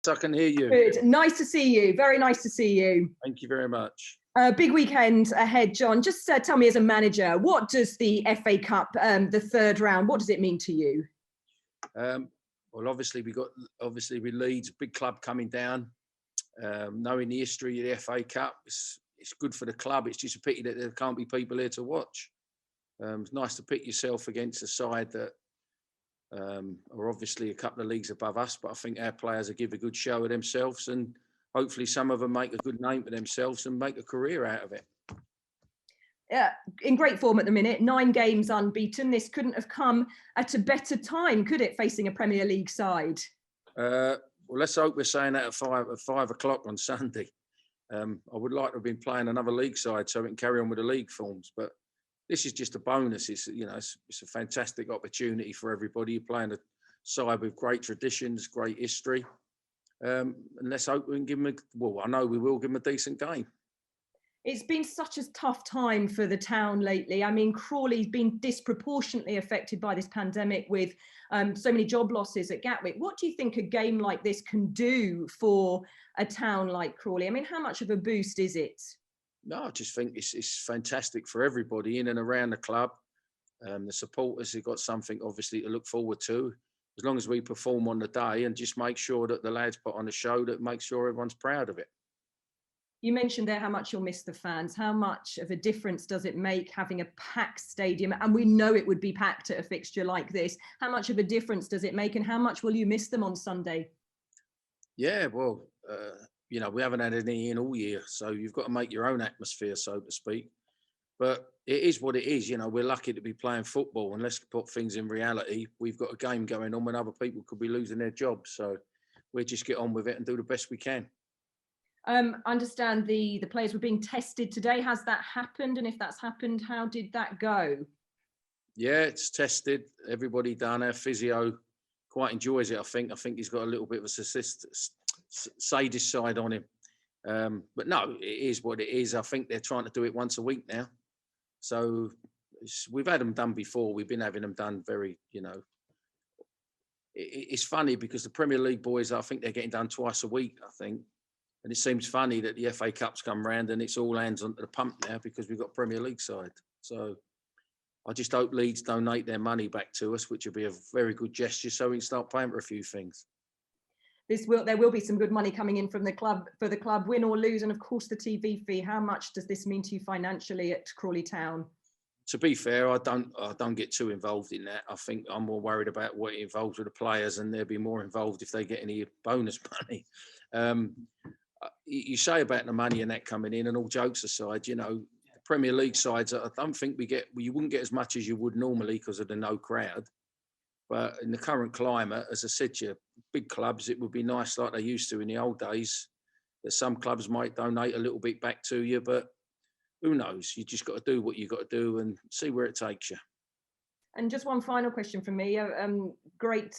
I can hear you. Good. Nice to see you. Very nice to see you. Thank you very much. Big weekend ahead, John. Just tell me, as a manager, what does the FA Cup, the third round, what does it mean to you? Well, obviously with Leeds, big club coming down. Knowing the history of the FA Cup, it's good for the club. It's just a pity that there can't be people here to watch. It's nice to pit yourself against a side that are obviously a couple of leagues above us, but I think our players will give a good show of themselves, and hopefully some of them make a good name for themselves and make a career out of it. Yeah, in great form at the minute, 9 games unbeaten. This couldn't have come at a better time, could it, facing a Premier League side? Well, let's hope we're saying that at 5 o'clock on Sunday. I would like to have been playing another league side so we can carry on with the league forms, but this is just a bonus. It's a fantastic opportunity for everybody. You're playing a side with great traditions, great history. And let's hope we can give them I know we will give them a decent game. It's been such a tough time for the town lately. I mean, Crawley's been disproportionately affected by this pandemic with so many job losses at Gatwick. What do you think a game like this can do for a town like Crawley? I mean, how much of a boost is it? No, I just think it's fantastic for everybody in and around the club. The supporters have got something obviously to look forward to. As long as we perform on the day and just make sure that the lads put on a show that makes sure everyone's proud of it. You mentioned there how much you'll miss the fans. How much of a difference does it make having a packed stadium? And we know it would be packed at a fixture like this. How much of a difference does it make, and how much will you miss them on Sunday? Yeah, well, we haven't had any in all year, so you've got to make your own atmosphere, so to speak. But it is what it is. We're lucky to be playing football, and let's put things in reality. We've got a game going on when other people could be losing their jobs. So we'll just get on with it and do the best we can. I understand the players were being tested today. Has that happened? And if that's happened, how did that go? Yeah, it's tested. Everybody done. Our physio quite enjoys it, I think. I think he's got a little bit of a sadist side on him. But no, it is what it is. I think they're trying to do it once a week now. So we've had them done before. We've been having them done very, it's funny because the Premier League boys, I think they're getting done twice a week, I think. And it seems funny that the FA Cup's come round and it's all hands onto the pump now because we've got Premier League side. So I just hope Leeds donate their money back to us, which will be a very good gesture so we can start paying for a few things. There will be some good money coming in from the club, for the club, win or lose, and of course the TV fee. How much does this mean to you financially at Crawley Town? To be fair, I don't get too involved in that. I think I'm more worried about what it involves with the players, and they'll be more involved if they get any bonus money. You say about the money and that coming in, and all jokes aside, the Premier League sides, I don't think you wouldn't get as much as you would normally because of the no crowd. But in the current climate, as I said to you, big clubs, it would be nice like they used to in the old days, that some clubs might donate a little bit back to you, but who knows? You just got to do what you got to do and see where it takes you. And just one final question from me. Great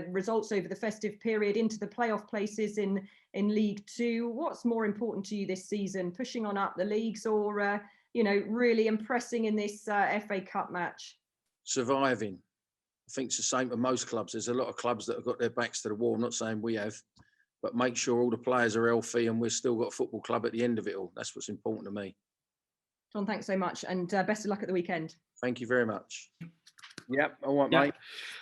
results over the festive period into the playoff places in League Two. What's more important to you this season, pushing on up the leagues or, really impressing in this FA Cup match? Surviving. I think it's the same for most clubs. There's a lot of clubs that have got their backs to the wall. I'm not saying we have, but make sure all the players are healthy and we've still got a football club at the end of it all. That's what's important to me. John, thanks so much, and best of luck at the weekend. Thank you very much. Yep, all right,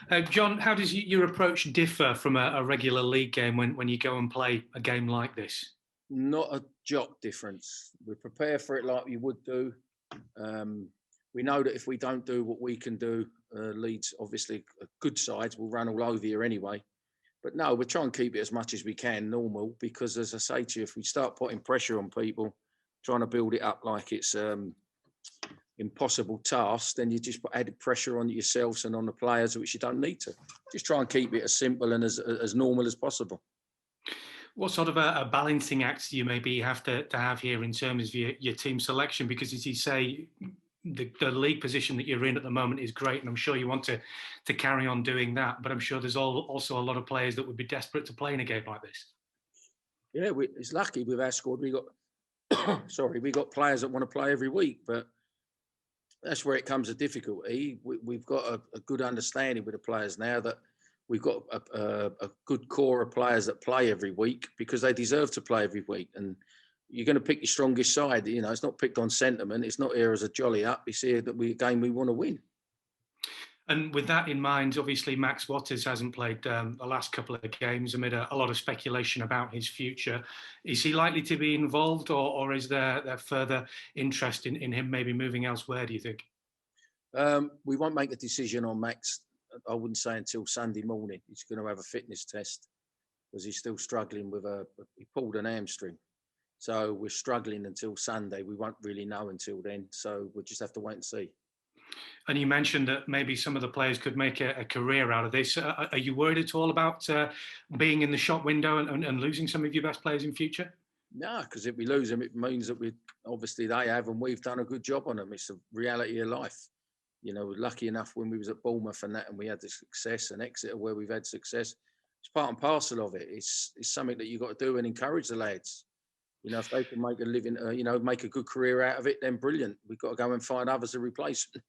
mate. John, how does your approach differ from a regular league game when you go and play a game like this? Not a jot difference. We prepare for it like you would do. We know that if we don't do what we can do, Leeds, obviously, good sides will run all over you anyway. But no, we're trying to keep it as much as we can normal because, as I say to you, if we start putting pressure on people, trying to build it up like it's impossible task, then you just put added pressure on yourselves and on the players, which you don't need to. Just try and keep it as simple and as normal as possible. What sort of a balancing act do you maybe have to have here in terms of your team selection? Because as you say, the league position that you're in at the moment is great, and I'm sure you want to carry on doing that. But I'm sure there's also a lot of players that would be desperate to play in a game like this. Yeah, it's lucky with our squad. We got players that want to play every week, but that's where it comes to difficulty. We've got a good understanding with the players now that we've got a good core of players that play every week because they deserve to play every week. And you're going to pick your strongest side. You know, it's not picked on sentiment. It's not here as a jolly up. It's here that a game we want to win. And with that in mind, obviously Max Watters hasn't played the last couple of games amid a lot of speculation about his future. Is he likely to be involved, or is there further interest in him maybe moving elsewhere, do you think? We won't make a decision on Max, I wouldn't say until Sunday morning. He's going to have a fitness test because he's still struggling with he pulled an hamstring. So we're struggling until Sunday. We won't really know until then. So we'll just have to wait and see. And you mentioned that maybe some of the players could make a career out of this. Are you worried at all about being in the shop window and losing some of your best players in future? No, because if we lose them, it means that obviously they have, and we've done a good job on them. It's a reality of life. You know, we're lucky enough when we was at Bournemouth and we had the success, and Exeter where we've had success. It's part and parcel of it. It's something that you've got to do and encourage the lads. You know, if they can make a living, make a good career out of it, then brilliant. We've got to go and find others to replace them.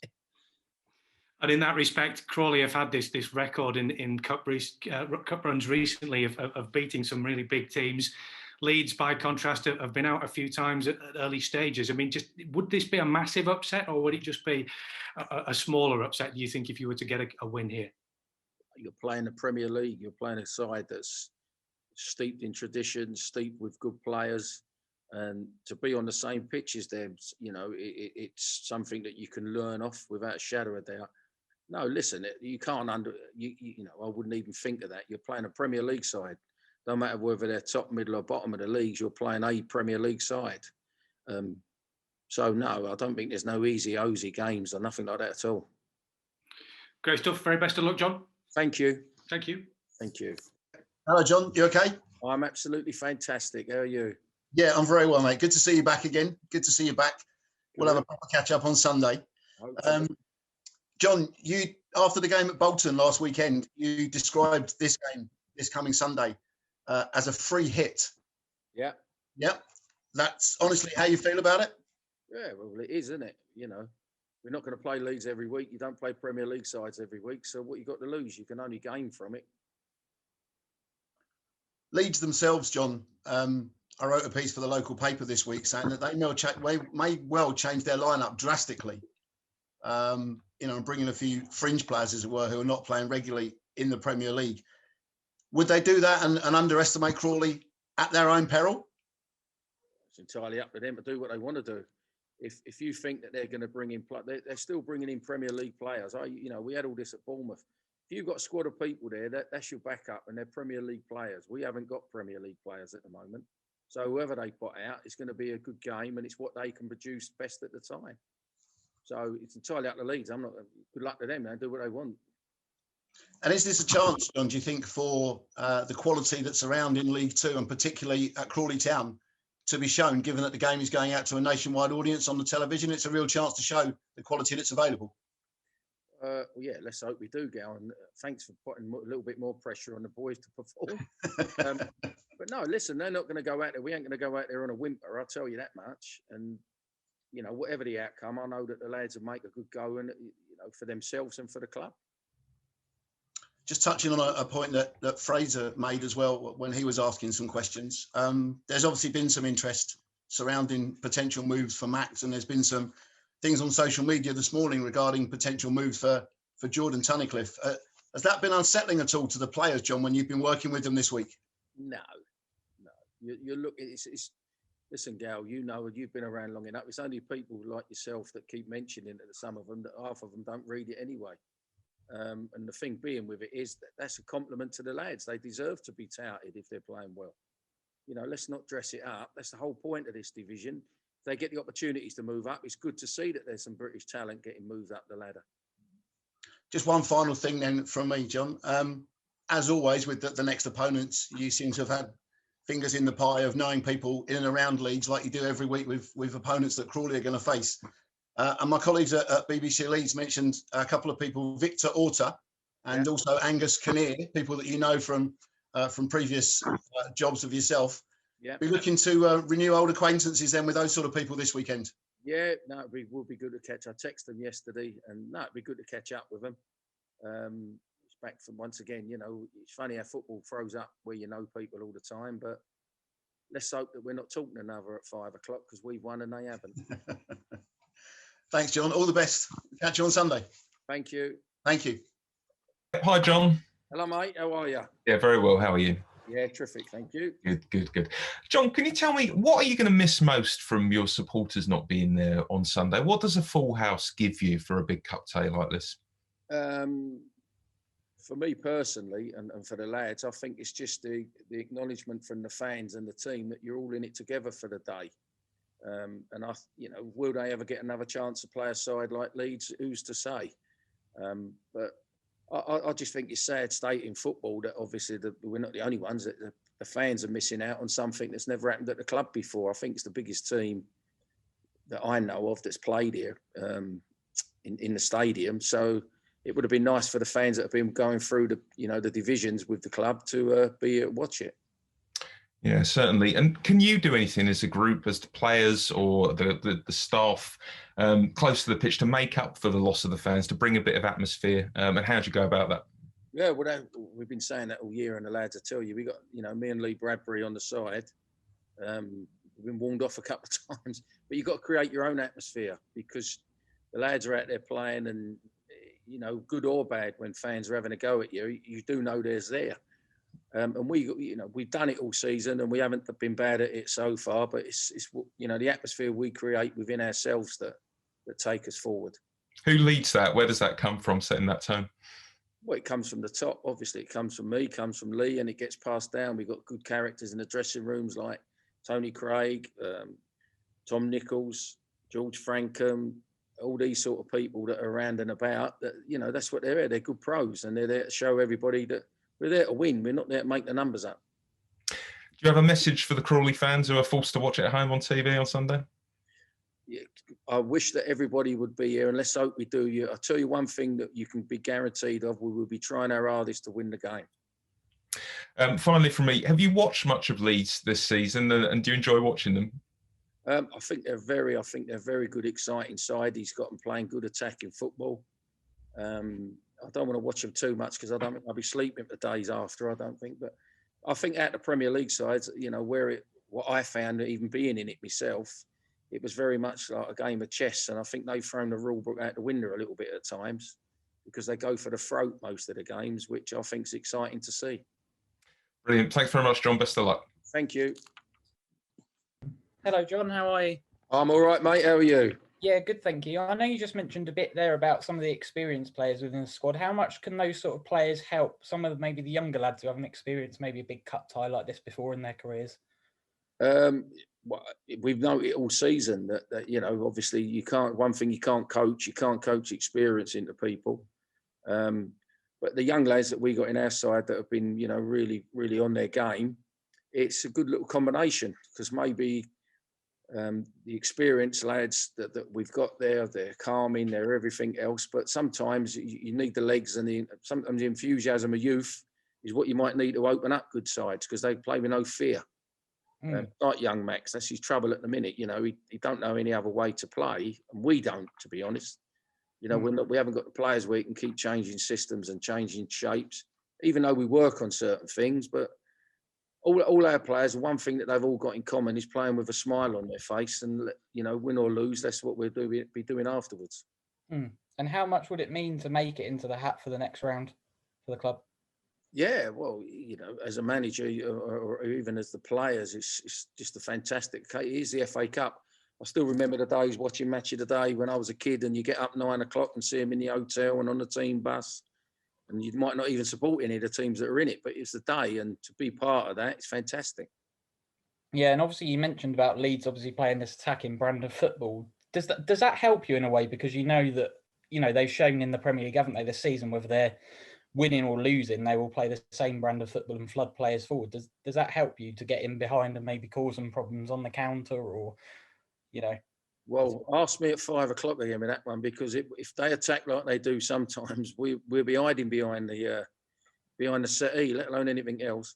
And in that respect, Crawley have had this record in cup runs recently of beating some really big teams. Leeds, by contrast, have been out a few times at early stages. I mean, would this be a massive upset, or would it just be a smaller upset, do you think, if you were to get a win here? You're playing the Premier League. You're playing a side that's steeped in tradition, steeped with good players. And to be on the same pitch as them, you know, it's something that you can learn off without a shadow of doubt. No, listen, you can't I wouldn't even think of that. You're playing a Premier League side. No matter whether they're top, middle or bottom of the leagues, you're playing a Premier League side. So, no, I don't think there's no easy games or nothing like that at all. Great stuff. Very best of luck, John. Thank you. Thank you. Thank you. Hello, John. You okay? I'm absolutely fantastic. How are you? Yeah, I'm very well, mate. Good to see you back again. Good to see you back. We'll have a proper catch-up on Sunday. John, you after the game at Bolton last weekend, you described this game, this coming Sunday, as a free hit. Yeah. Yep. That's honestly how you feel about it? Yeah, well, it is, isn't it? You know, we're not going to play Leeds every week. You don't play Premier League sides every week. So what you got to lose? You can only gain from it. Leeds themselves, John, I wrote a piece for the local paper this week saying that they may well change their lineup drastically. Bringing a few fringe players, as it were, who are not playing regularly in the Premier League. Would they do that and underestimate Crawley at their own peril? It's entirely up to them to do what they want to do. If you think that they're going to bring in, they're still bringing in Premier League players. We had all this at Bournemouth. If you've got a squad of people there, that's your backup, and they're Premier League players. We haven't got Premier League players at the moment. So whoever they put out, it's going to be a good game, and it's what they can produce best at the time. So it's entirely up to Leeds. Good luck to them. They do what they want. And is this a chance, John, do you think, for the quality that's around in League Two, and particularly at Crawley Town, to be shown, given that the game is going out to a nationwide audience on the television? It's a real chance to show the quality that's available. Yeah, let's hope we do, Gal. And thanks for putting a little bit more pressure on the boys to perform. But no, listen, they're not going to go out there. We ain't going to go out there on a whimper, I'll tell you that much. And, whatever the outcome, I know that the lads will make a good go, and for themselves and for the club. Just touching on a point that Fraser made as well when he was asking some questions. There's obviously been some interest surrounding potential moves for Max, and there's been some things on social media this morning regarding potential moves for Jordan Tunnicliffe. Has that been unsettling at all to the players, John, when you've been working with them this week? No. You look, listen, Gal, you've been around long enough. It's only people like yourself that keep mentioning that some of them, that half of them don't read it anyway. And the thing being with it is that's a compliment to the lads. They deserve to be touted if they're playing well. Let's not dress it up. That's the whole point of this division. If they get the opportunities to move up, it's good to see that there's some British talent getting moved up the ladder. Just one final thing then from me, John. As always, with the next opponents, you seem to have had fingers in the pie of knowing people in and around Leeds, like you do every week with opponents that Crawley are going to face. And my colleagues at BBC Leeds mentioned a couple of people, Victor Orta and also Angus Kinnear, people that you know from previous jobs of yourself. Yeah. Be looking to renew old acquaintances then with those sort of people this weekend. Yeah, no, it would be good to catch. I texted them yesterday, and no, it'd be good to catch up with them. back from, once again, it's funny how football throws up where you know people all the time, but let's hope that we're not talking another at 5 o'clock because we've won and they haven't. Thanks, John. All the best. Catch you on Sunday. Thank you. Thank you. Hi, John. Hello, mate. How are you? Yeah, very well. How are you? Yeah, terrific. Thank you. Good. John, can you tell me, what are you going to miss most from your supporters not being there on Sunday? What does a full house give you for a big cup day like this? For me personally, and for the lads, I think it's just the acknowledgement from the fans and the team that you're all in it together for the day. And will they ever get another chance to play a side like Leeds? Who's to say? But I just think it's sad state in football that obviously we're not the only ones, that the fans are missing out on something that's never happened at the club before. I think it's the biggest team that I know of that's played here in the stadium. So it would have been nice for the fans that have been going through the divisions with the club to be here to watch it. Yeah, certainly. And can you do anything as a group, as the players or the staff close to the pitch to make up for the loss of the fans, to bring a bit of atmosphere? And how do you go about that? Yeah, well, we've been saying that all year, and the lads, I tell you, we got, me and Lee Bradbury on the side. We've been warned off a couple of times, but you've got to create your own atmosphere because the lads are out there playing, and good or bad, when fans are having a go at you, you do know there's there. And we've done it all season, and we haven't been bad at it so far. But it's the atmosphere we create within ourselves that take us forward. Who leads that? Where does that come from, setting that tone? Well, it comes from the top. Obviously, it comes from me, comes from Lee, and it gets passed down. We've got good characters in the dressing rooms like Tony Craig, Tom Nichols, George Frankham, all these sort of people that are around and about. That that's what they're there. They're good pros, and they're there to show everybody that we're there to win. We're not there to make the numbers up. Do you have a message for the Crawley fans who are forced to watch it at home on TV on Sunday? Yeah, I wish that everybody would be here, and let's hope we do. I'll tell you one thing that you can be guaranteed of: we will be trying our hardest to win the game. Finally, from me, have you watched much of Leeds this season, and do you enjoy watching them? I think they're very good, exciting side. He's got them playing good attacking football. I don't want to watch them too much because I don't think I'll be sleeping for days after. I don't think, but I think at the Premier League sides, what I found, even being in it myself, it was very much like a game of chess, and I think they've thrown the rule book out the window a little bit at times because they go for the throat most of the games, which I think is exciting to see. Brilliant. Thanks very much, John. Best of luck. Thank you. Hello, John. How are you? I'm all right, mate. How are you? Yeah, good, thank you. I know you just mentioned a bit there about some of the experienced players within the squad. How much can those sort of players help some of maybe the younger lads who haven't experienced maybe a big cup tie like this before in their careers? Well, we've noted all season that obviously you can't. One thing you can't coach experience into people. But the young lads that we got in our side that have been really on their game, it's a good little combination because maybe. The experienced lads that we've got there, they're calming, they're everything else. But sometimes you need the legs and sometimes the enthusiasm of youth is what you might need to open up good sides because they play with no fear. Like young Max, that's his trouble at the minute. He don't know any other way to play, and we don't, to be honest. We haven't got the players where you can keep changing systems and changing shapes, even though we work on certain things, but. All our players, one thing that they've all got in common is playing with a smile on their face, and win or lose, that's what we'll be doing afterwards. And how much would it mean to make it into the hat for the next round for the club? Yeah, well, as a manager or even as the players, it's just a fantastic. It is the FA Cup. I still remember the days watching Match of the Day when I was a kid, and you get up 9 o'clock and see them in the hotel and on the team bus. And you might not even support any of the teams that are in it, but it's the day, and to be part of that, it's fantastic. Yeah, and obviously you mentioned about Leeds obviously playing this attacking brand of football. Does that help you in a way because that they've shown in the Premier League, haven't they, this season, whether they're winning or losing, they will play the same brand of football and flood players forward. Does that help you to get in behind and maybe cause them problems on the counter, or Well, ask me at 5 o'clock again with that one, because if they attack like they do sometimes, we'll be hiding behind the settee, let alone anything else.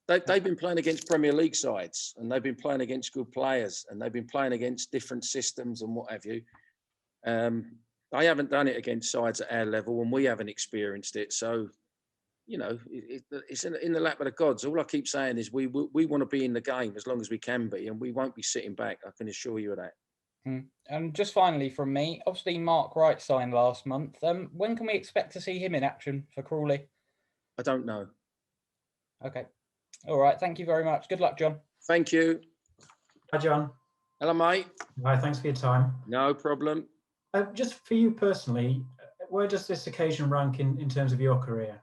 They've been playing against Premier League sides, and they've been playing against good players, and they've been playing against different systems and what have you. They haven't done it against sides at our level, and we haven't experienced it. So you know, it's in the lap of the gods. All I keep saying is we want to be in the game as long as we can be, and we won't be sitting back. I can assure you of that. And just finally from me, obviously Mark Wright signed last month. When can we expect to see him in action for Crawley? I don't know. Okay. All right. Thank you very much. Good luck, John. Thank you. Hi, John. Hello, mate. Hi, thanks for your time. No problem. Just for you personally, where does this occasion rank in terms of your career?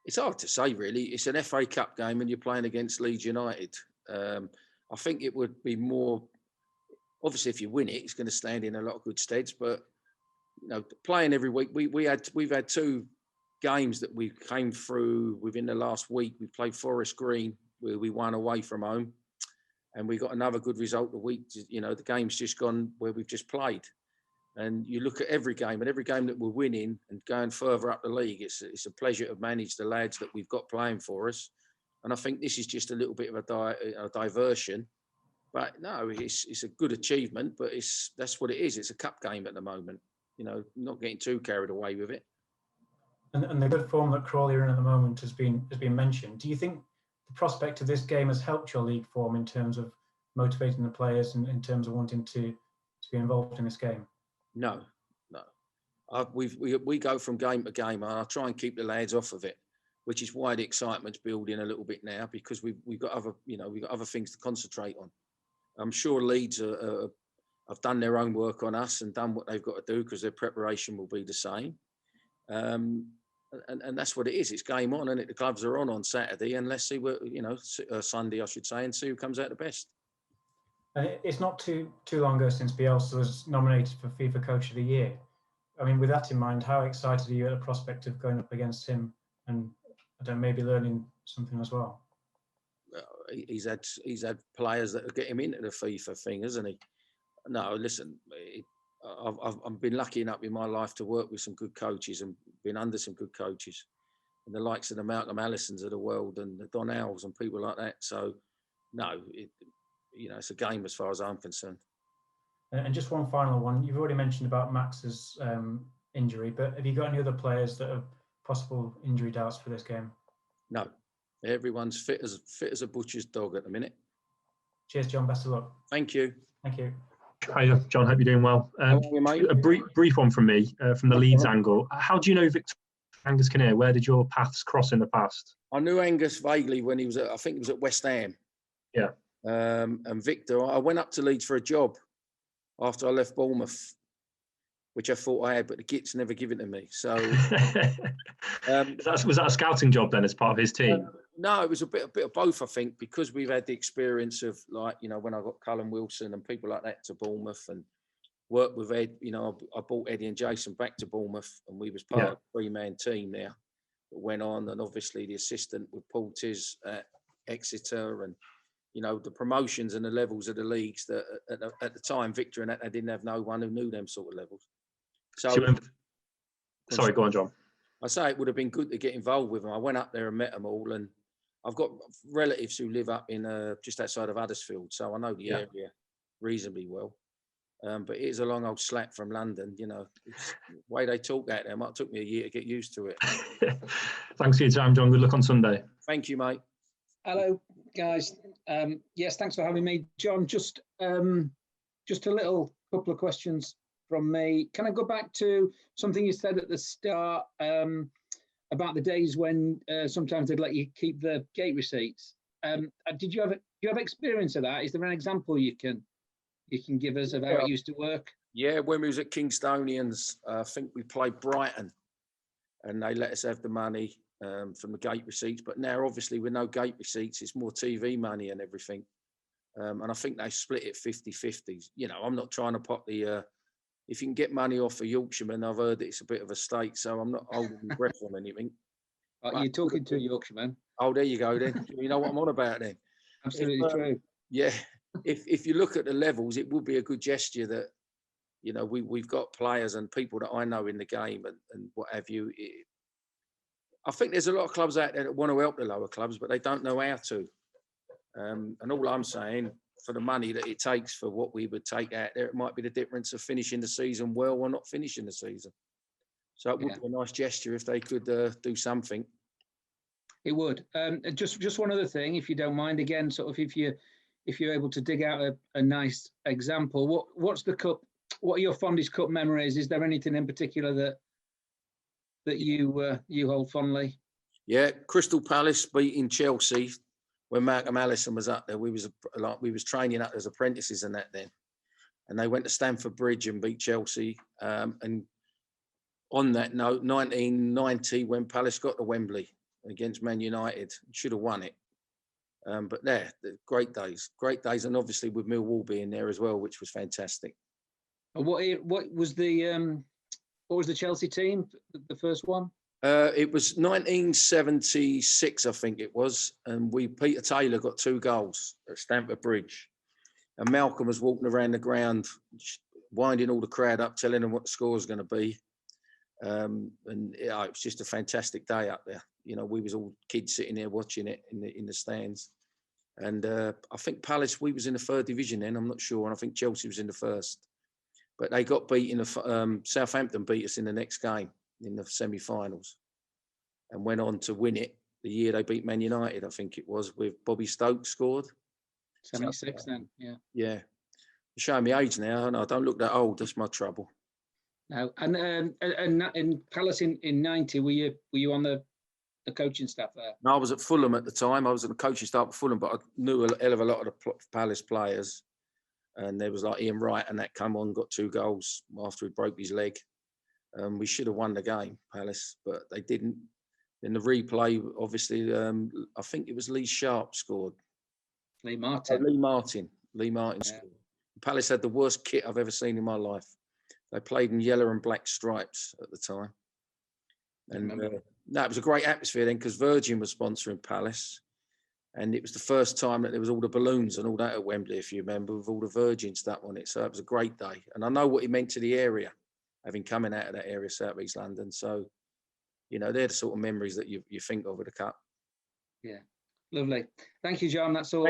It's hard to say, really. It's an FA Cup game and you're playing against Leeds United. I think it would be more, obviously, if you win it, it's going to stand in a lot of good steads. But, you know, playing every week, we've had 2 games that we came through within the last week. We played Forest Green, where we won away from home. And we got another good result the week, you know, the game's just gone where we've just played. And you look at every game, and every game that we're winning and going further up the league, it's a pleasure to manage the lads that we've got playing for us. And I think this is just a little bit of a diversion. But no, it's a good achievement, but that's what it is. It's a cup game at the moment. You know, not getting too carried away with it. And the good form that Crawley are in at the moment has been mentioned. Do you think the prospect of this game has helped your league form in terms of motivating the players and in terms of wanting to be involved in this game? No. We go from game to game, and I try and keep the lads off of it, which is why the excitement's building a little bit now, because we've got other things to concentrate on. I'm sure Leeds have done their own work on us and done what they've got to do, because their preparation will be the same. And that's what it is. It's game on, and the clubs are on Saturday, and let's see what, Sunday, I should say, and see who comes out the best. And it's not too long ago since Bielsa was nominated for FIFA Coach of the Year. I mean, with that in mind, how excited are you at the prospect of going up against him and maybe learning something as well? He's had players that get him into the FIFA thing, hasn't he? No, listen, I've been lucky enough in my life to work with some good coaches and been under some good coaches, and the likes of the Malcolm Allisons of the world and the Don Owls and people like that. So, no, it's a game as far as I'm concerned. And just one final one. You've already mentioned about Max's injury, but have you got any other players that have possible injury doubts for this game? No, everyone's fit as a butcher's dog at the minute. Cheers, John. Best of luck. Thank you. Thank you. Hi, John. Hope you're doing well. How are you, mate? A brief one from me, from the Leeds angle. How do you know Victor Angus Kinnear? Where did your paths cross in the past? I knew Angus vaguely when he was I think he was at West Ham. Yeah. And Victor, I went up to Leeds for a job after I left Bournemouth, which I thought I had, but the Gits never given to me. So, was that a scouting job then, as part of his team? No, it was a bit of both, I think, because we've had the experience of, like, when I got Cullen Wilson and people like that to Bournemouth and worked with Ed. I brought Eddie and Jason back to Bournemouth, and we was part of a 3-man team there that went on, and obviously the assistant with Paul Tiz at Exeter, and the promotions and the levels of the leagues that at the time, Victor and that, they didn't have no one who knew them sort of levels. So, sorry, go on, John. I say it would have been good to get involved with them. I went up there and met them all, and I've got relatives who live up in just outside of Huddersfield, so I know the area reasonably well. But it is a long old slap from London, it's the way they talk out there. It took me a year to get used to it. Thanks for your time, John. Good luck on Sunday. Thank you, mate. Hello, guys. Yes, thanks for having me, John. Just a little couple of questions from me. Can I go back to something you said at the start about the days when sometimes they'd let you keep the gate receipts? Do you have experience of that? Is there an example you can give us of how it used to work? Yeah, when we was at Kingstonians, I think we played Brighton, and they let us have the money from the gate receipts. But now, obviously, with no gate receipts, it's more TV money and everything. And I think they split it 50-50. I'm not trying to pop the... if you can get money off a Yorkshireman, I've heard it's a bit of a stake, so I'm not holding my breath on anything. You're talking to a Yorkshireman. Oh, there you go then. You know what I'm on about then. Absolutely true. Yeah. If you look at the levels, it would be a good gesture that, we've got players and people that I know in the game and what have you. I think there's a lot of clubs out there that want to help the lower clubs, but they don't know how to. And all I'm saying, for the money that it takes for what we would take out there. It might be the difference of finishing the season well or not finishing the season. So it would be a nice gesture if they could do something. It would. Just one other thing, if you don't mind. Again, sort of, if you're able to dig out a nice example, what's the cup? What are your fondest cup memories? Is there anything in particular that you hold fondly? Yeah, Crystal Palace beating Chelsea when Malcolm Allison was up there. We was training up as apprentices and that then, and they went to Stamford Bridge and beat Chelsea. And on that note, 1990, when Palace got to Wembley against Man United, should have won it. But there, great days, and obviously with Millwall being there as well, which was fantastic. And what was the Chelsea team, the first one? It was 1976, I think it was, and Peter Taylor got 2 goals at Stamford Bridge, and Malcolm was walking around the ground, winding all the crowd up, telling them what the score was going to be. And it was just a fantastic day up there. You know, we was all kids sitting there watching it in the stands. And I think Palace, we was in the 3rd division then, I'm not sure, and I think Chelsea was in the 1st. But they got beat in the Southampton beat us in the next game in the semi-finals, and went on to win it the year they beat Man United, I think it was, with Bobby Stokes scored. 76 then, yeah. Yeah. You're showing me age now, and I don't look that old. That's my trouble. No, and in Palace in 90, were you on the coaching staff there? No, I was at Fulham at the time. I was at the coaching staff at Fulham, but I knew a hell of a lot of the Palace players. And there was like Ian Wright, and that come on, got 2 goals after he broke his leg. We should have won the game, Palace, but they didn't. In the replay, obviously, I think it was Lee Sharp scored. Lee Martin. Lee Martin scored. Palace had the worst kit I've ever seen in my life. They played in yellow and black stripes at the time. And no, it was a great atmosphere then, because Virgin was sponsoring Palace. And it was the first time that there was all the balloons and all that at Wembley, if you remember, with all the Virgin stuff on it. So it was a great day. And I know what it meant to the area, having coming out of that area, South East London. So, you know, they're the sort of memories that you think of with the Cup. Yeah, lovely. Thank you, John. That's all.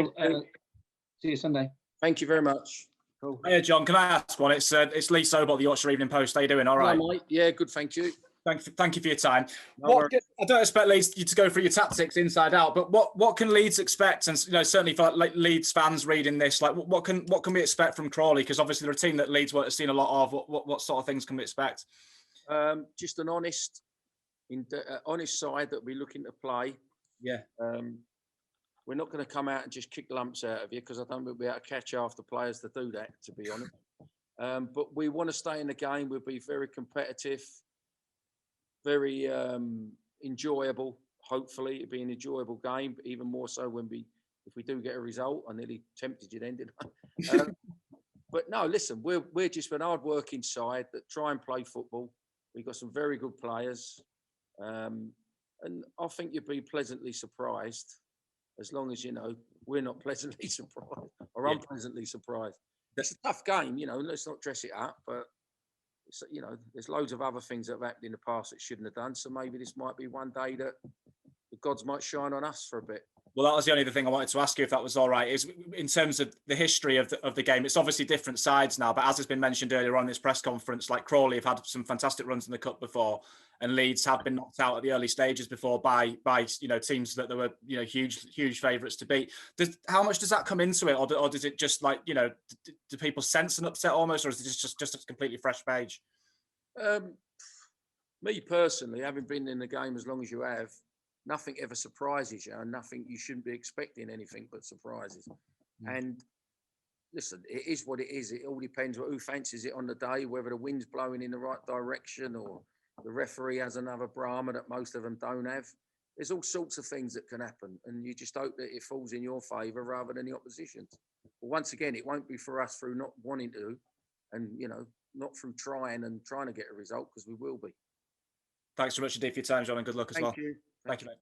See you Sunday. Thank you very much. Cool. Hey, John, can I ask one? It's Lee Sobot, the Yorkshire Evening Post. How you doing? All right. Hello, mate. Yeah, good, thank you. Thank you for your time. No I don't expect Leeds you to go through your tactics inside out, but what can Leeds expect? And certainly for like Leeds fans reading this, like what can we expect from Crawley? Because obviously they're a team that Leeds won't have seen a lot of. What sort of things can we expect? Just an honest side that we're looking to play. Yeah. We're not going to come out and just kick lumps out of you, because I don't think we'll be able to catch after players to do that, to be honest. But we want to stay in the game. We'll be very competitive, very enjoyable. Hopefully it'll be an enjoyable game, but even more so if we do get a result. I nearly tempted you then, didn't I? But no, listen, we're just an hard-working side that try and play football. We've got some very good players, and I think you'll be pleasantly surprised, as long as we're not pleasantly surprised or unpleasantly surprised. It's a tough game, let's not dress it up, but there's loads of other things that have happened in the past that shouldn't have done. So maybe this might be one day that the gods might shine on us for a bit. Well, that was the only other thing I wanted to ask you, if that was all right, is in terms of the history of the game. It's obviously different sides now, but as has been mentioned earlier on in this press conference, like Crawley have had some fantastic runs in the Cup before, and Leeds have been knocked out at the early stages before by teams that there were huge favourites to beat. How much does that come into it, or does it just do people sense an upset almost, or is it just a completely fresh page? Me personally, having been in the game as long as you have, nothing ever surprises you, and you shouldn't be expecting anything but surprises. And listen, it is what it is. It all depends who fancies it on the day, whether the wind's blowing in the right direction or the referee has another Brahma that most of them don't have. There's all sorts of things that can happen, and you just hope that it falls in your favour rather than the opposition's. But once again, it won't be for us through not wanting to, and not through trying to get a result, because we will be. Thanks so much indeed for your time, John, and good luck as well. Thank you. Thank you, mate.